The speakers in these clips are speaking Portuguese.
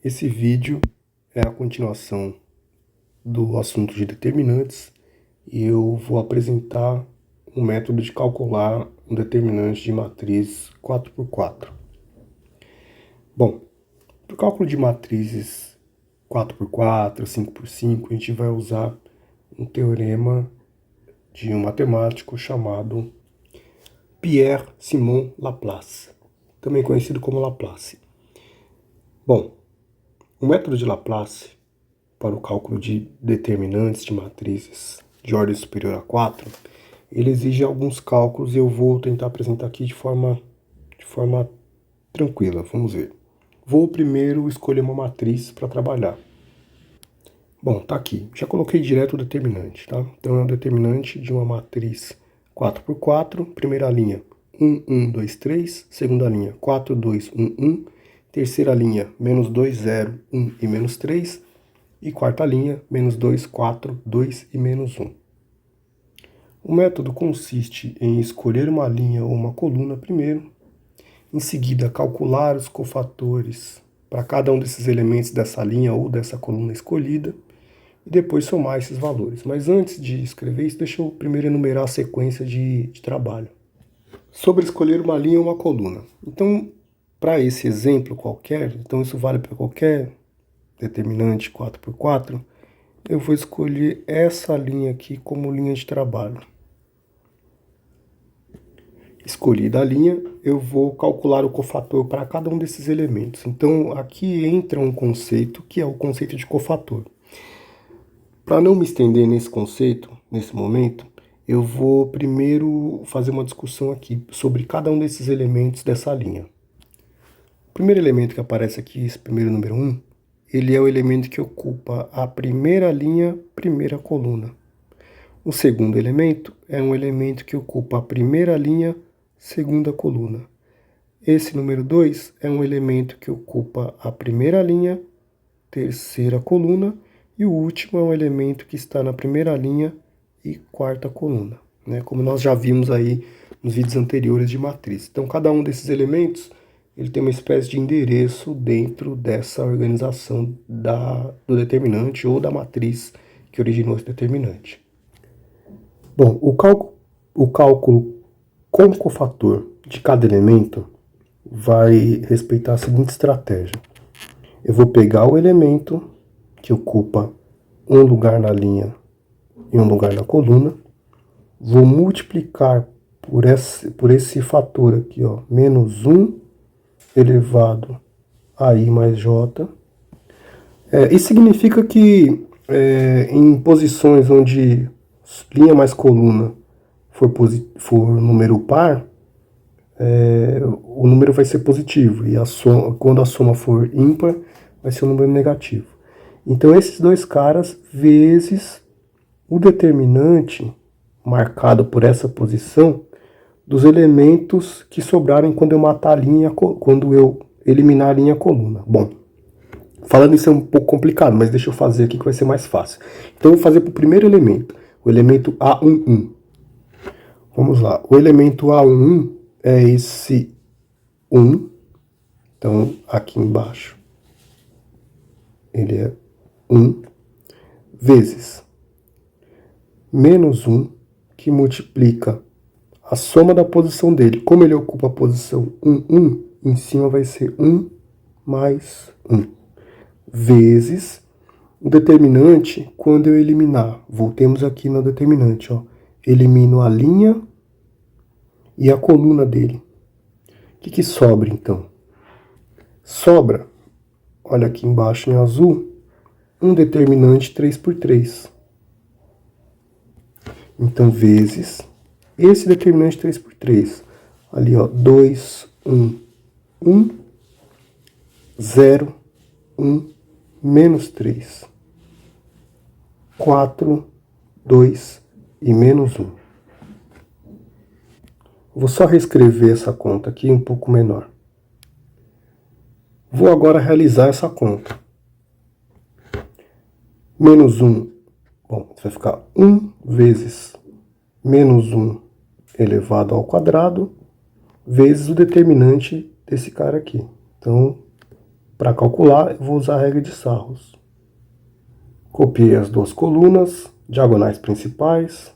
Esse vídeo é a continuação do assunto de determinantes e eu vou apresentar um método de calcular um determinante de matriz 4x4. Bom, para o cálculo de matrizes 4x4, 5x5, a gente vai usar um teorema de um matemático chamado Pierre-Simon Laplace, também conhecido como Laplace. Bom, o método de Laplace para o cálculo de determinantes de matrizes de ordem superior a 4, ele exige alguns cálculos e eu vou tentar apresentar aqui de forma tranquila. Vamos ver. Vou primeiro escolher uma matriz para trabalhar. Bom, tá aqui. Já coloquei direto o determinante, tá? Então é o determinante de uma matriz 4x4, primeira linha 1, 1, 2, 3, segunda linha 4, 2, 1, 1, terceira linha menos 2, 0, 1 e menos 3, e quarta linha, menos 2, 4, 2 e menos 1. O método consiste em escolher uma linha ou uma coluna primeiro, em seguida calcular os cofatores para cada um desses elementos dessa linha ou dessa coluna escolhida, e depois somar esses valores. Mas antes de escrever isso, deixa eu primeiro enumerar a sequência de trabalho. Sobre escolher uma linha ou uma coluna. Então, para esse exemplo qualquer, então isso vale para qualquer determinante 4x4, eu vou escolher essa linha aqui como linha de trabalho. Escolhida a linha, eu vou calcular o cofator para cada um desses elementos. Então, aqui entra um conceito que é o conceito de cofator. Para não me estender nesse conceito, nesse momento, eu vou primeiro fazer uma discussão aqui sobre cada um desses elementos dessa linha. O primeiro elemento que aparece aqui, esse primeiro número 1, ele é o elemento que ocupa a primeira linha, primeira coluna. O segundo elemento é um elemento que ocupa a primeira linha, segunda coluna. Esse número 2 é um elemento que ocupa a primeira linha, terceira coluna, e o último é um elemento que está na primeira linha e quarta coluna, né? Como nós já vimos aí nos vídeos anteriores de matriz. Então, cada um desses elementos ele tem uma espécie de endereço dentro dessa organização do determinante ou da matriz que originou esse determinante. Bom, o cálculo com o cofator de cada elemento vai respeitar a seguinte estratégia. Eu vou pegar o elemento que ocupa um lugar na linha e um lugar na coluna, vou multiplicar por esse fator aqui, ó, menos 1 elevado a i mais j. Isso significa que em posições onde linha mais coluna for número par, o número vai ser positivo, e quando a soma for ímpar, vai ser um número negativo. Então, esses dois caras vezes o determinante marcado por essa posição dos elementos que sobrarem quando eu matar a linha, quando eu eliminar a linha coluna. Bom, falando isso é um pouco complicado, mas deixa eu fazer aqui que vai ser mais fácil. Então, eu vou fazer para o primeiro elemento, o elemento A11. Vamos lá, o elemento A11 é esse 1. Então, aqui embaixo, ele é 1 vezes menos 1, que multiplica a soma da posição dele. Como ele ocupa a posição 1, 1, em cima vai ser 1 mais 1, vezes o determinante quando eu eliminar. Voltemos aqui no determinante, ó. Elimino a linha e a coluna dele. O que sobra, então? Sobra, olha aqui embaixo em azul, um determinante 3x3. Então, vezes esse determinante 3x3. Ali, ó, 2, 1, 1, 0, 1, menos 3. 4, 2 e menos 1. Vou só reescrever essa conta aqui um pouco menor. Vou agora realizar essa conta. Menos 1, bom, vai ficar 1 vezes menos 1 elevado ao quadrado, vezes o determinante desse cara aqui. Então, Para calcular, eu vou usar a regra de Sarros. Copiei as duas colunas, diagonais principais.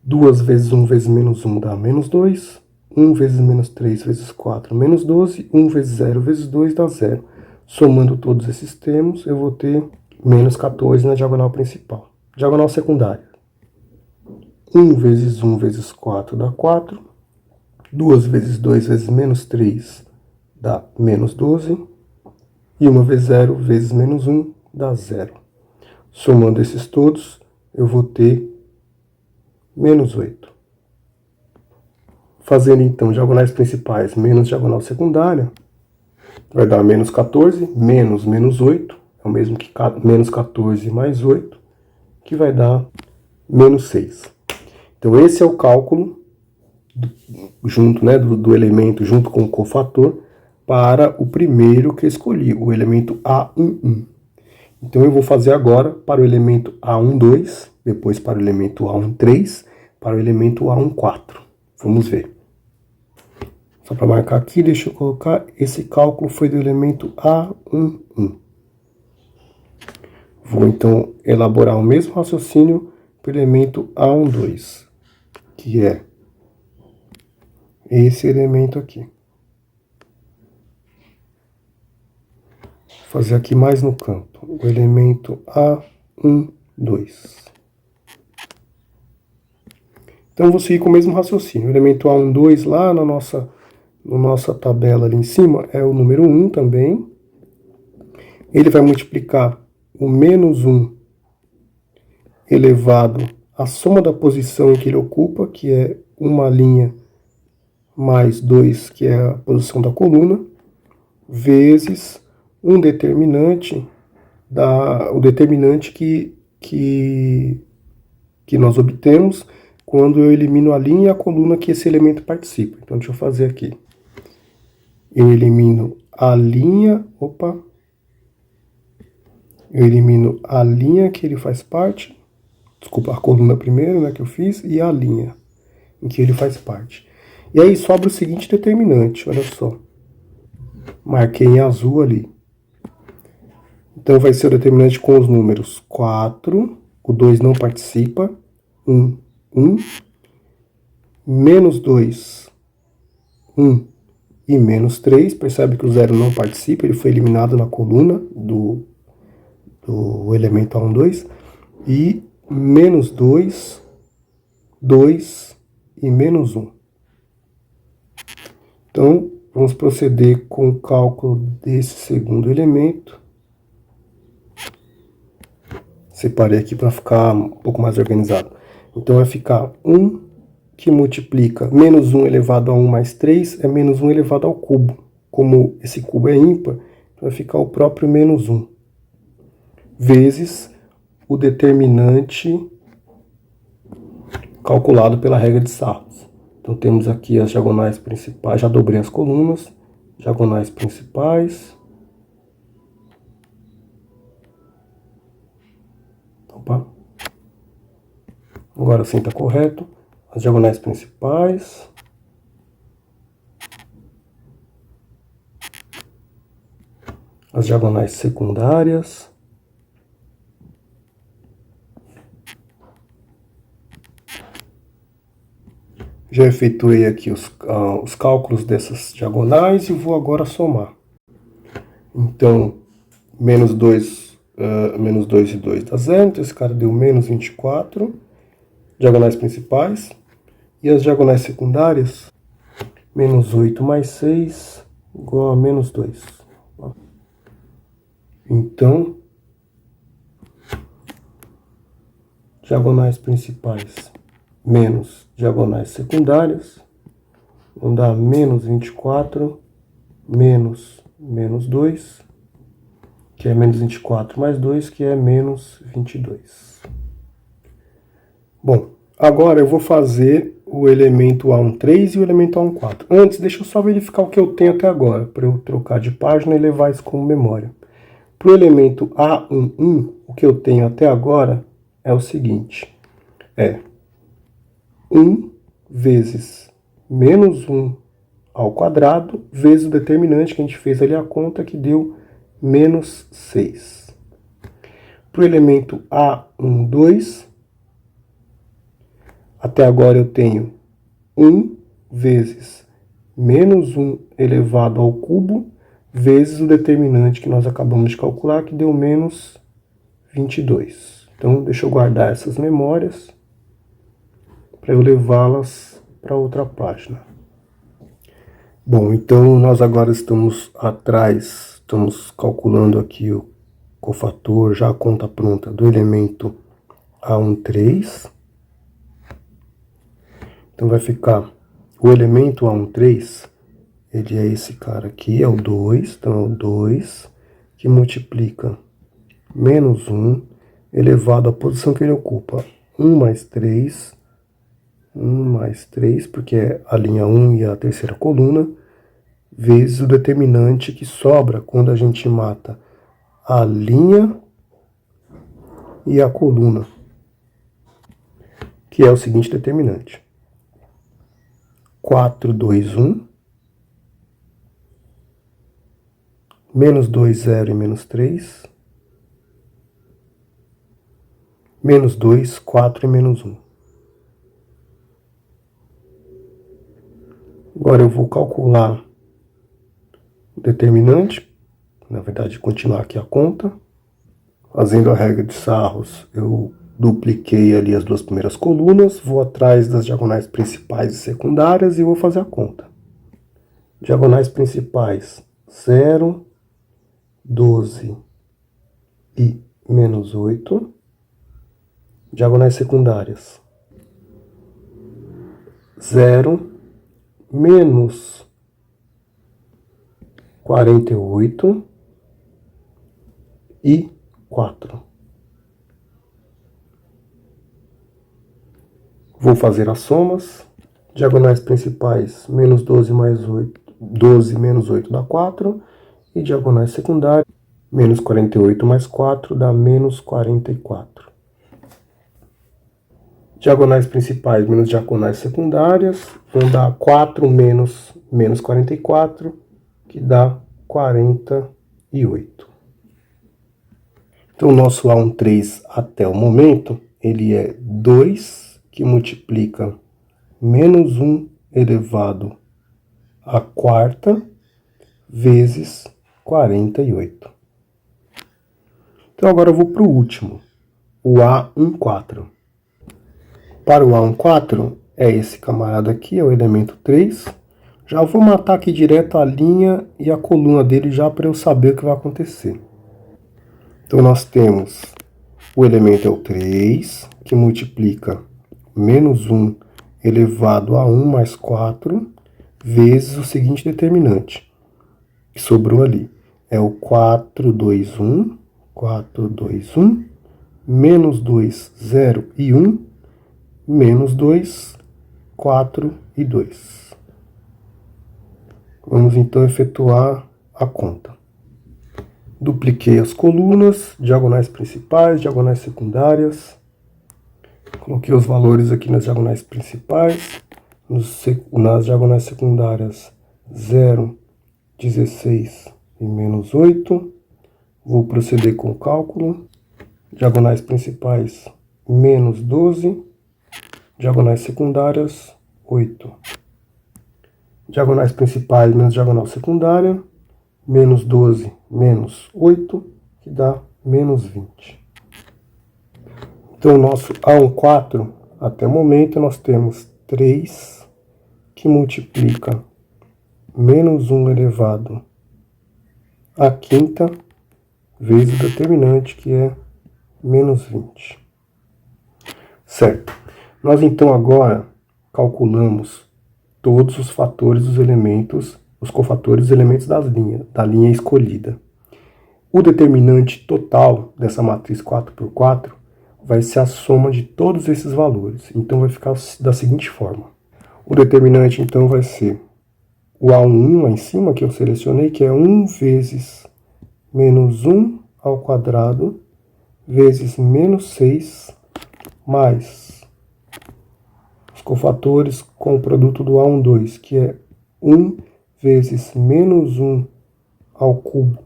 2 vezes 1 vezes menos 1 dá menos 2. 1 vezes menos 3 vezes 4, menos 12. 1 vezes 0 vezes 2 dá 0. Somando todos esses termos, eu vou ter menos 14 na diagonal principal. Diagonal secundária. 1 vezes 1 vezes 4 dá 4. 2 vezes 2 vezes menos 3 dá menos 12. E 1 vezes 0 vezes menos 1 dá 0. Somando esses todos, eu vou ter menos 8. Fazendo então diagonais principais menos diagonal secundária, vai dar menos 14, menos menos 8, é o mesmo que menos 14 mais 8, que vai dar menos 6. Então esse é o cálculo junto, né, do elemento junto com o cofator para o primeiro que eu escolhi, o elemento A11. Então eu vou fazer agora para o elemento A12, depois para o elemento A13, para o elemento A14. Vamos ver. Só para marcar aqui, deixa eu colocar, esse cálculo foi do elemento A11. Vou então elaborar o mesmo raciocínio para o elemento A12, que é esse elemento aqui. Vou fazer aqui mais no canto, o elemento A12. Então, eu vou seguir com o mesmo raciocínio. O elemento A12 lá na nossa tabela ali em cima é o número 1 também. Ele vai multiplicar o menos 1 elevado à soma da posição em que ele ocupa, que é uma linha mais 2, que é a posição da coluna, vezes um determinante, o determinante que nós obtemos quando eu elimino a linha e a coluna que esse elemento participa. Então, deixa eu fazer aqui. Eu elimino a linha, eu elimino a linha que ele faz parte, desculpa, a coluna primeiro, né, que eu fiz, e a linha em que ele faz parte. E aí sobra o seguinte determinante, olha só. Marquei em azul ali. Então vai ser o determinante com os números 4, o 2 não participa, 1, 1, menos 2, 1 e menos 3. Percebe que o 0 não participa, ele foi eliminado na coluna do elemento A12. E menos 2, 2 e menos 1. Então, vamos proceder com o cálculo desse segundo elemento. Separei aqui para ficar um pouco mais organizado. Então, vai ficar 1 que multiplica menos 1 elevado a 1 mais 3 é menos 1 elevado ao cubo. Como esse cubo é ímpar, vai ficar o próprio menos 1. Vezes o determinante calculado pela regra de Sarros. Então, temos aqui as diagonais principais, já dobrei as colunas, diagonais principais. Opa. Agora sim está correto. As diagonais principais. As diagonais secundárias. Já efetuei aqui os cálculos dessas diagonais e vou agora somar. Então, menos 2 e 2 dá 0, então esse cara deu menos 24, diagonais principais. E as diagonais secundárias, menos 8 mais 6, igual a menos 2. Então, diagonais principais menos diagonais secundárias, vão dar menos 24, menos 2, que é menos 24 mais 2, que é menos 22. Bom, agora eu vou fazer o elemento A13 e o elemento A14. Antes, deixa eu só verificar o que eu tenho até agora, para eu trocar de página e levar isso como memória. Para o elemento A11, o que eu tenho até agora é o seguinte, 1 vezes menos 1 ao quadrado, vezes o determinante, que a gente fez ali a conta, que deu menos 6. Para o elemento A12, até agora eu tenho 1 vezes menos 1 elevado ao cubo, vezes o determinante que nós acabamos de calcular, que deu menos 22. Então, deixa eu guardar essas memórias para eu levá-las para outra página. Bom, então nós agora estamos calculando aqui o cofator, já a conta pronta do elemento A13. Então vai ficar o elemento A13, ele é esse cara aqui, é o 2, então é o 2 que multiplica menos 1 elevado à posição que ele ocupa, 1 mais 3, 1 mais 3, porque é a linha 1 e a terceira coluna, vezes o determinante que sobra quando a gente mata a linha e a coluna, que é o seguinte determinante. 4, 2, 1, menos 2, 0 e menos 3, menos 2, 4 e menos 1. Agora eu vou calcular o determinante, na verdade continuar aqui a conta. Fazendo a regra de Sarros, eu dupliquei ali as duas primeiras colunas, vou atrás das diagonais principais e secundárias e vou fazer a conta. Diagonais principais, 0, 12 e menos 8. Diagonais secundárias, 0, menos 48 e 4. Vou fazer as somas. Diagonais principais, menos 12 mais 8, 12 menos 8 dá 4. E diagonais secundárias, menos 48 mais 4 dá menos 44. Diagonais principais menos diagonais secundárias vão dar 4 menos 44, que dá 48. Então, o nosso A13 até o momento, ele é 2 que multiplica menos 1 elevado à quarta vezes 48. Então, agora eu vou para o último, o A14. Para o A14, é esse camarada aqui, é o elemento 3. Já vou matar aqui direto a linha e a coluna dele já para eu saber o que vai acontecer. Então, nós temos o elemento é o 3, que multiplica menos 1 elevado a 1 mais 4, vezes o seguinte determinante, que sobrou ali. É o 4, 2, 1, 4, 2, 1, menos 2, 0 e 1, menos 2, 4 e 2. Vamos então efetuar a conta. Dupliquei as colunas, diagonais principais, diagonais secundárias. Coloquei os valores aqui nas diagonais principais. Nas diagonais secundárias, 0, 16 e menos 8. Vou proceder com o cálculo. Diagonais principais, menos 12. Diagonais secundárias, 8. Diagonais principais menos diagonal secundária, menos 12 menos 8, que dá menos 20. Então, o nosso A14, até o momento, nós temos 3 que multiplica menos 1 elevado à quinta vezes o determinante, que é menos 20. Certo. Nós, então, agora calculamos todos os fatores dos elementos, os cofatores dos elementos da linha escolhida. O determinante total dessa matriz 4x4 vai ser a soma de todos esses valores. Então, vai ficar da seguinte forma. O determinante, então, vai ser o A1 lá em cima, que eu selecionei, que é 1 vezes menos 1 ao quadrado, vezes menos 6, mais os cofatores com o produto do A12, que é 1 vezes menos 1 ao cubo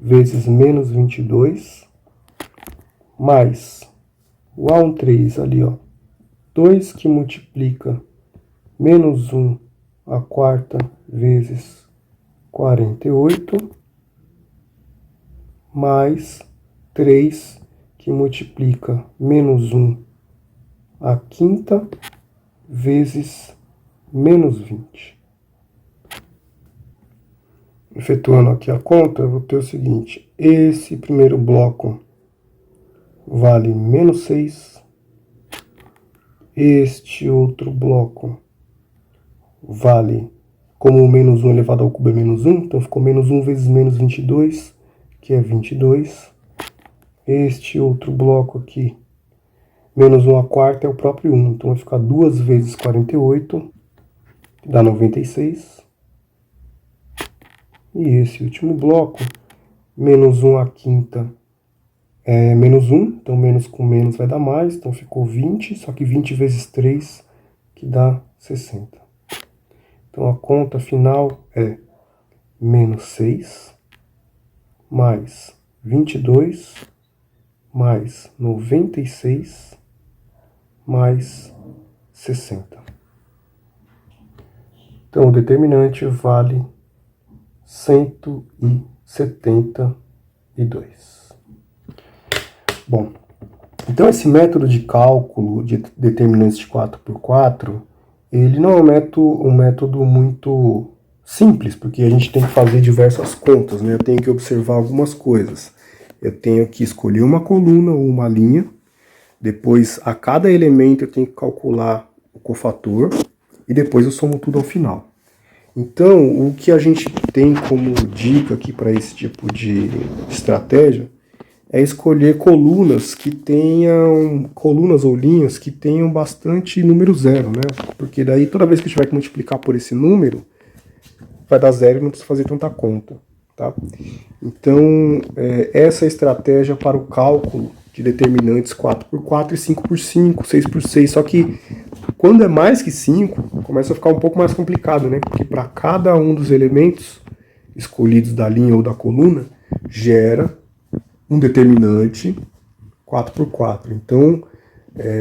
vezes menos 22, mais o A13 ali, ó, 2 que multiplica menos 1 à quarta vezes 48, mais 3 que multiplica menos 1 à quinta vezes menos 20. Efetuando aqui a conta, eu vou ter o seguinte: esse primeiro bloco vale menos 6, este outro bloco vale, como o menos 1 elevado ao cubo é menos 1, então ficou menos 1 vezes menos 22, que é 22. Este outro bloco aqui, menos 1 à quarta, é o próprio 1, então vai ficar 2 vezes 48, que dá 96. E esse último bloco, menos 1 à quinta é menos 1, então menos com menos vai dar mais, então ficou 20, só que 20 vezes 3, que dá 60. Então a conta final é menos 6, mais 22, mais 96, mais 60. Então o determinante vale 172. Bom, então esse método de cálculo de determinantes de 4x4, ele não é um método muito simples, porque a gente tem que fazer diversas contas, né? Eu tenho que observar algumas coisas. Eu tenho que escolher uma coluna ou uma linha, depois a cada elemento eu tenho que calcular o cofator, e depois eu somo tudo ao final. Então, o que a gente tem como dica aqui para esse tipo de estratégia é escolher colunas ou linhas que tenham bastante número zero, né? Porque daí toda vez que eu tiver que multiplicar por esse número, vai dar zero e não precisa fazer tanta conta, tá? Então, essa é a estratégia para o cálculo de determinantes 4x4 e 5x5, 6x6, só que quando é mais que 5, começa a ficar um pouco mais complicado, né? Porque para cada um dos elementos escolhidos da linha ou da coluna, gera um determinante 4x4. Então,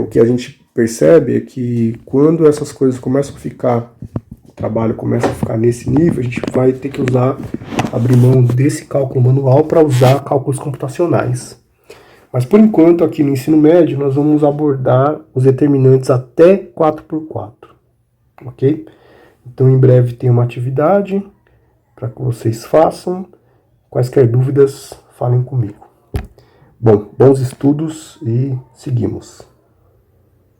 o que a gente percebe é que quando essas coisas começam a ficar, o trabalho começa a ficar nesse nível, a gente vai ter que abrir mão desse cálculo manual para usar cálculos computacionais. Mas por enquanto, aqui no ensino médio, nós vamos abordar os determinantes até 4x4, ok? Então, em breve tem uma atividade para que vocês façam. Quaisquer dúvidas, falem comigo. Bom, bons estudos e seguimos.